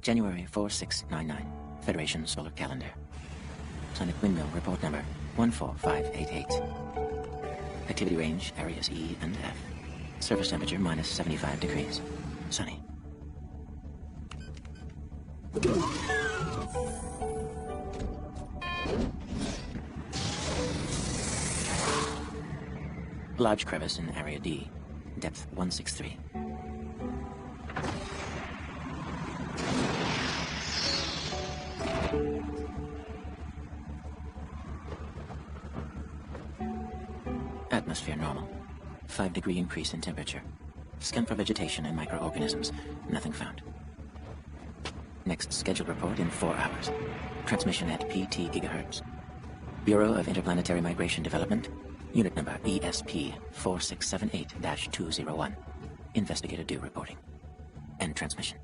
January 4699, Federation Solar Calendar. Planet Windmill report number 14588. Activity range, areas E and F. Surface temperature minus 75 degrees. Sunny. Large crevice in area D. Depth 163. Atmosphere normal. 5-degree increase in temperature. Scan for vegetation and microorganisms. Nothing found. Next scheduled report in 4 hours. Transmission at PT gigahertz. Bureau of Interplanetary Migration Development. Unit number ESP 4678-201. Investigator due reporting. End transmission.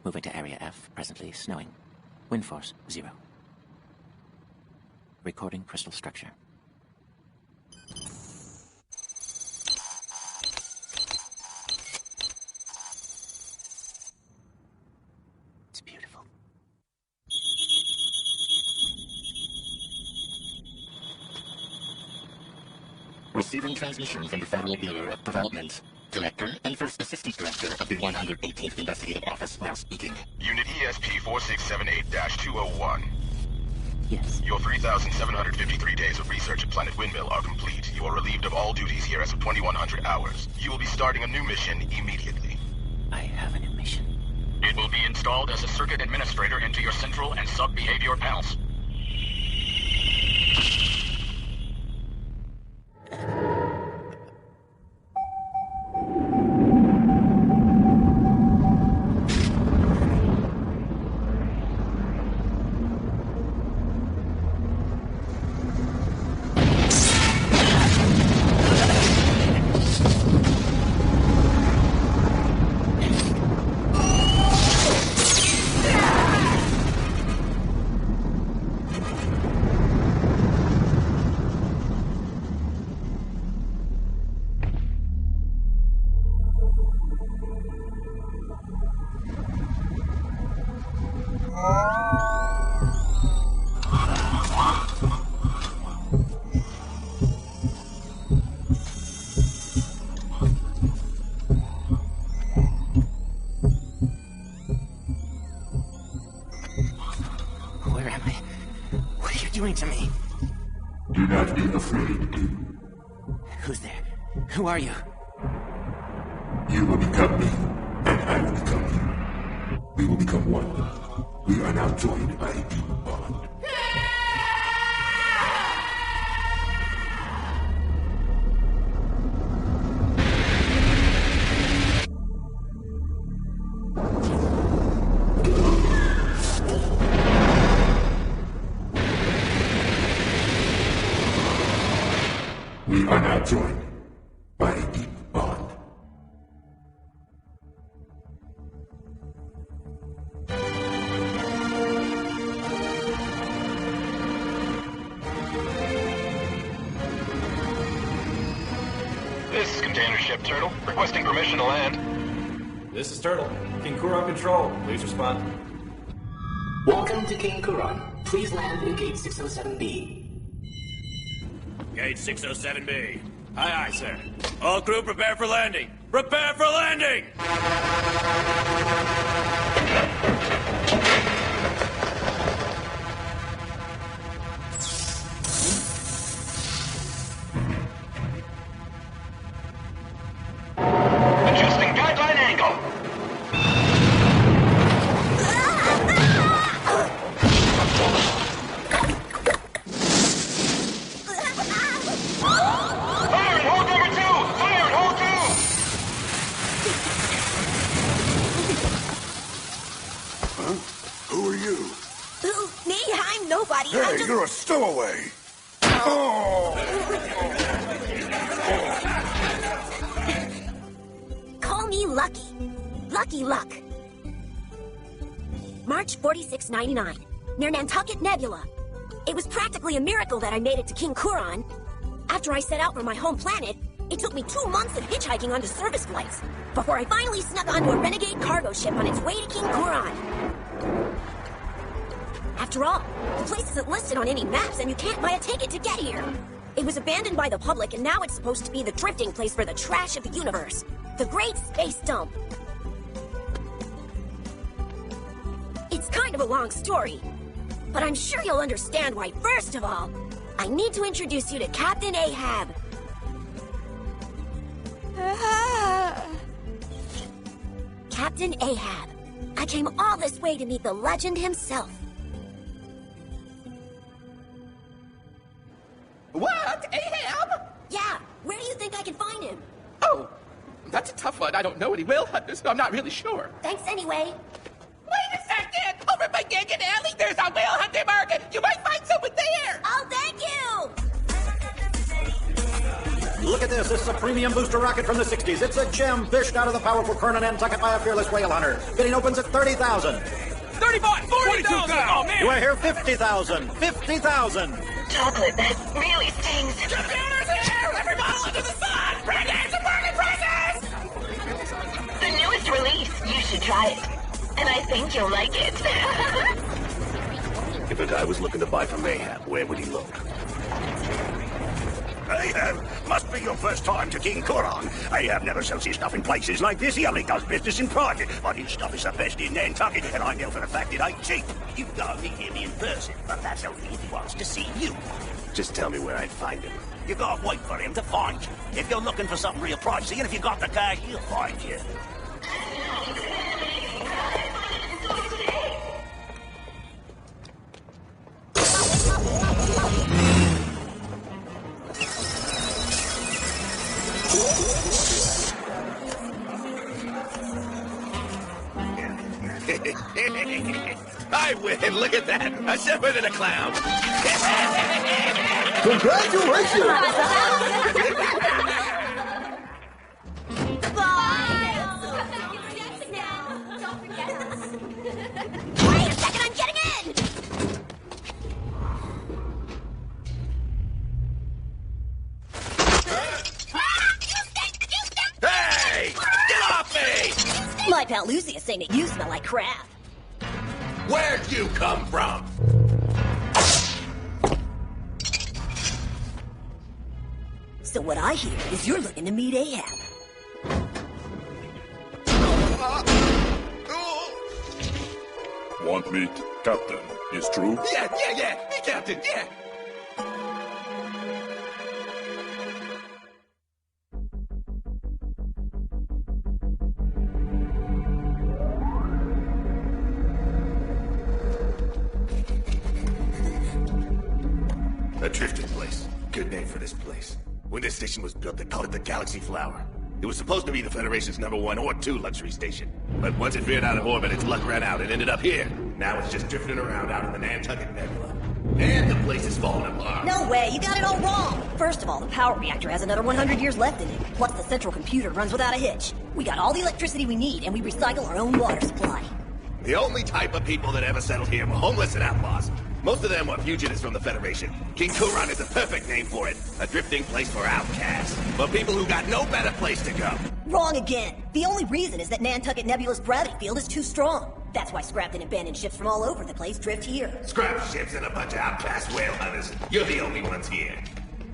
Moving to Area F, presently snowing. Wind force, 0. Recording crystal structure. It's beautiful. Receiving transmission from the Federal Bureau of Development. Director and First Assistant Director of the 118th Investigative Office now speaking. Unit ESP 4678-201. Yes. Your 3,753 days of research at Planet Windmill are complete. You are relieved of all duties here as of 2100 hours. You will be starting a new mission immediately. I have a new mission. It will be installed as a circuit administrator into your central and sub-behavior panels. To me. Do not be afraid. Who's there? Who are you? You will become me, and I will become you. We will become one. We are now joined by a deep bond. We are now joined by a deep bond. This is container ship Turtle, requesting permission to land. This is Turtle. King Kuron Control. Please respond. Welcome to King Kuron. Please land in Gate 607B. Gate 607B. Aye, aye, sir. All crew prepare for landing. Prepare for landing! Adjusting guideline angle. Fire in hold number 2! Fire in hold 2! Huh? Who are you? Who? Me? I'm nobody. Hey, I'm just... you're a stowaway. Oh! Call me Lucky. Lucky Luck. March 4699, near Nantucket Nebula. It was practically a miracle that I made it to King Kuron. After I set out from my home planet, it took me 2 months of hitchhiking onto service flights before I finally snuck onto a renegade cargo ship on its way to King Kuron. After all, the place isn't listed on any maps and you can't buy a ticket to get here. It was abandoned by the public and now it's supposed to be the drifting place for the trash of the universe. The Great Space Dump. It's kind of a long story, but I'm sure you'll understand why first of all, I need to introduce you to Captain Ahab. Captain Ahab. I came all this way to meet the legend himself. What? Ahab? Yeah, where do you think I can find him? Oh, that's a tough one. I don't know any whale hunters, so I'm not really sure. Thanks anyway. Wait a second! Over by Gangan Alley, there's a whale hunting market! You might find someone there! Oh, thank you! Look at this. This is a premium booster rocket from the 60s. It's a gem fished out of the powerful Kernan Nantucket by a fearless whale hunter. Bidding opens at 30,000. 35! 42,000! Oh, man! Do I hear 50,000? 50,000! Chocolate, that really stings. Computers here! Every model under the sun! Bring in some bargain prices! The newest release. You should try it. And I think you'll like it. If a guy was looking to buy from Ahab, where would he look? Ahab, must be your first time to King Kuron. Ahab never sells his stuff in places like this. He only does business in private. But his stuff is the best in Nantucket, and I know for a fact it ain't cheap. You gotta meet him in person, but that's only if he wants to see you. Just tell me where I'd find him. You gotta wait for him to find you. If you're looking for something real pricey, and if you got the cash, he'll find you. I win! Look at that! A shepherd and a clown! Congratulations! Wait a second, I'm getting in! Hey! Get off me! My pal Lucy is saying that you smell like crap. Where'd you come from? So what I hear is you're looking to meet Ahab. Want meet Captain, is true? Yeah! Hey, Captain, yeah! A drifting place. Good name for this place. When this station was built, they called it the Galaxy Flower. It was supposed to be the Federation's #1 or 2 luxury station. But once it veered out of orbit, its luck ran out and ended up here. Now it's just drifting around out in the Nantucket Nebula. And the place is falling apart. No way, you got it all wrong. First of all, the power reactor has another 100 years left in it. Plus, the central computer runs without a hitch. We got all the electricity we need, and we recycle our own water supply. The only type of people that ever settled here were homeless and outlaws. Most of them are fugitives from the Federation. King Kuran is a perfect name for it. A drifting place for outcasts. For people who got no better place to go. Wrong again. The only reason is that Nantucket Nebula's gravity field is too strong. That's why scrapped and abandoned ships from all over the place drift here. Scrap ships and a bunch of outcast whale hunters. You're the only ones here.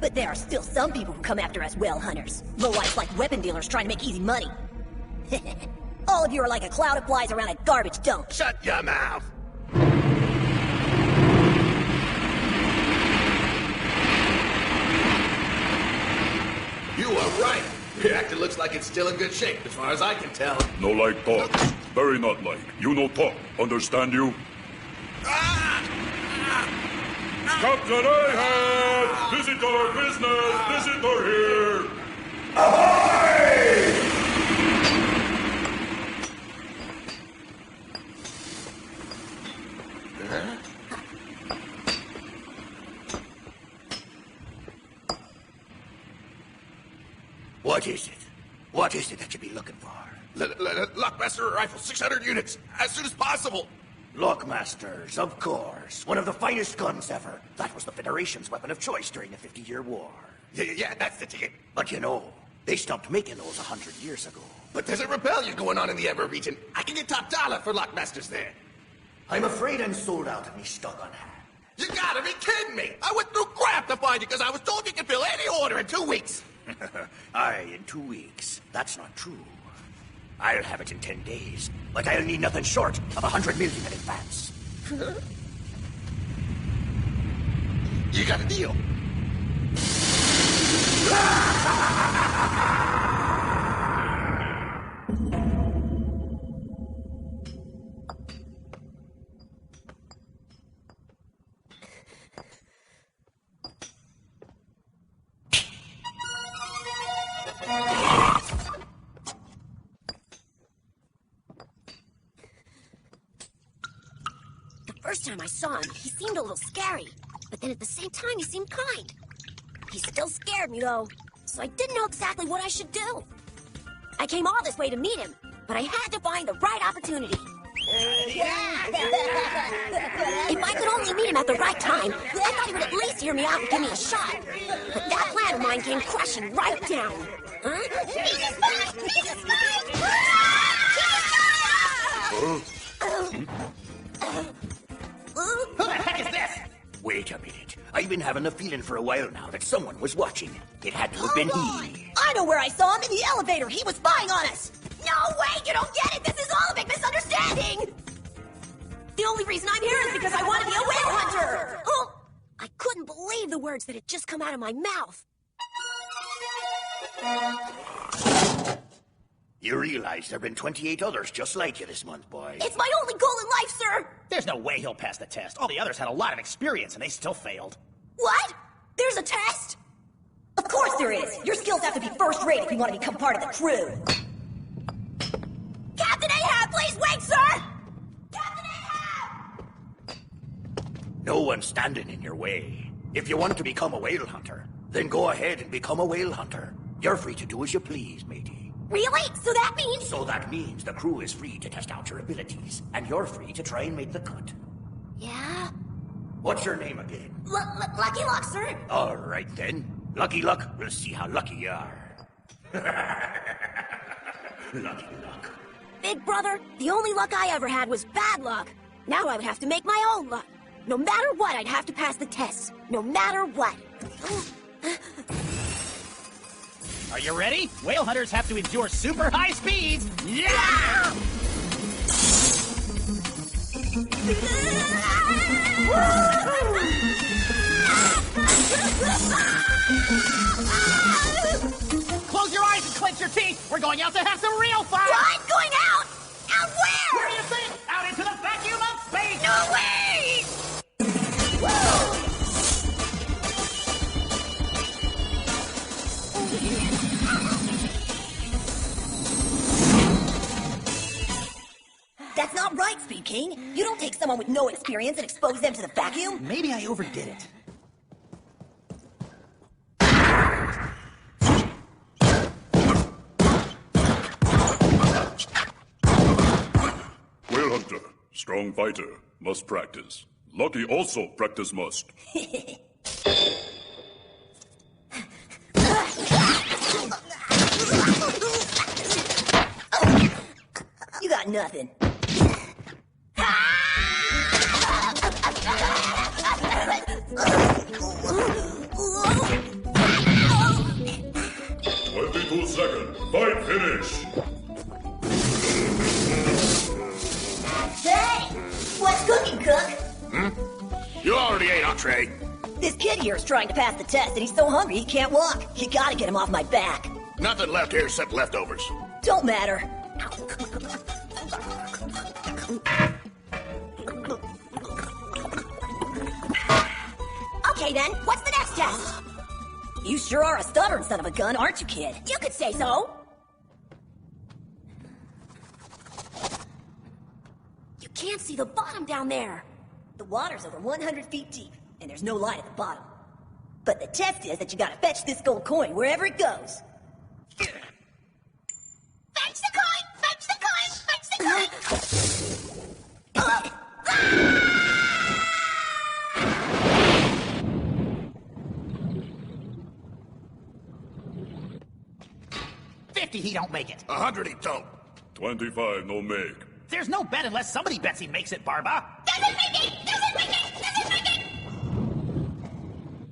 But there are still some people who come after us whale hunters. Lowlifes like weapon dealers trying to make easy money. All of you are like a cloud of flies around a garbage dump. Shut your mouth! You are right. Reactor looks like it's still in good shape, as far as I can tell. No like talk. Very not like. You no talk. Understand you? Captain Ahab! Visitor business! Visitor here! Ahoy! What is it? What is it that you be looking for? Lockmaster rifle, 600 units, as soon as possible. Lockmasters, of course. One of the finest guns ever. That was the Federation's weapon of choice during the 50-year war. Yeah, that's the ticket. But you know, they stopped making those 100 years ago. But there's a rebellion going on in the Emerald region. I can get top dollar for Lockmasters there. I'm afraid I'm sold out of me stock on hand. You gotta be kidding me! I went through crap to find you because I was told you could fill any order in 2 weeks. Aye, in 2 weeks. That's not true. I'll have it in 10 days, but I'll need nothing short of 100 million in advance. You got a deal. First time I saw him, he seemed a little scary. But then at the same time, he seemed kind. He still scared me, though. So I didn't know exactly what I should do. I came all this way to meet him, but I had to find the right opportunity. If I could only meet him at the right time, I thought he would at least hear me out and give me a shot. But that plan of mine came crashing right down. Huh? Who the heck is this? Wait a minute. I've been having a feeling for a while now that someone was watching. It had to have been he. I know where I saw him, in the elevator. He was spying on us. No way, you don't get it. This is all a big misunderstanding. The only reason I'm here is because I want to be a whale hunter. Oh, I couldn't believe the words that had just come out of my mouth. You realize there have been 28 others just like you this month, boy. It's my only goal in life, sir. There's no way he'll pass the test. All the others had a lot of experience, and they still failed. What? There's a test? Of course there is. Your skills have to be first-rate if you want to become part of the crew. Captain Ahab, please wait, sir! Captain Ahab! No one's standing in your way. If you want to become a whale hunter, then go ahead and become a whale hunter. You're free to do as you please, matey. Really? So that means... So that means the crew is free to test out your abilities, and you're free to try and make the cut. Yeah? What's your name again? Lucky Luck, sir. All right, then. Lucky Luck, we'll see how lucky you are. Lucky Luck. Big brother, the only luck I ever had was bad luck. Now I would have to make my own luck. No matter what, I'd have to pass the test. No matter what. Are you ready? Whale hunters have to endure super high speeds. Yeah! Close your eyes and clench your teeth. We're going out to have some real fun. What? Going out? Out where? Where do you think? Out into the vacuum of space. No way! Whoa! That's not right, Speed King. You don't take someone with no experience and expose them to the vacuum. Maybe I overdid it. Whale hunter, strong fighter, must practice. Lucky also practice must. You got nothing. Fight finish! Hey! What's cooking, Cook? You already ate, Entree. This kid here is trying to pass the test, and he's so hungry he can't walk. You gotta get him off my back. Nothing left here except leftovers. Don't matter. Okay then, what's the next test? You sure are a stubborn son of a gun, aren't you, kid? You could say so. You can't see the bottom down there. The water's over 100 feet deep, and there's no light at the bottom. But the test is that you gotta fetch this gold coin wherever it goes. Fetch the coin! Fetch the coin! Fetch the coin! He don't make it. 100 he don't. 25 no make. There's no bet unless somebody bets he makes it, Barba. Doesn't make it! Doesn't make it! Doesn't make it!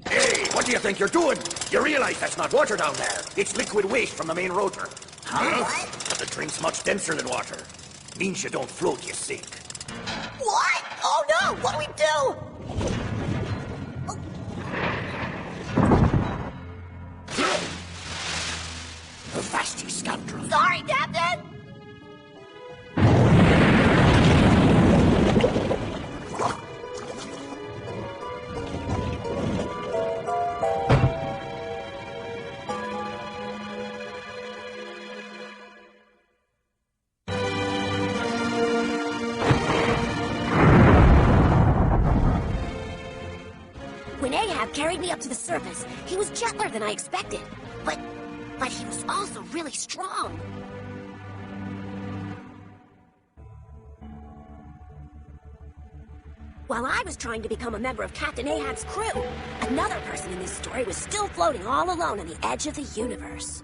Hey, what do you think you're doing? You realize that's not water down there. It's liquid waste from the main rotor. Huh? The drink's much denser than water. Means you don't float, you sink. What? Oh no! What do we do? Avast, you scoundrel. Sorry, Captain! When Ahab carried me up to the surface, he was gentler than I expected. But he was also really strong. While I was trying to become a member of Captain Ahab's crew, another person in this story was still floating all alone on the edge of the universe.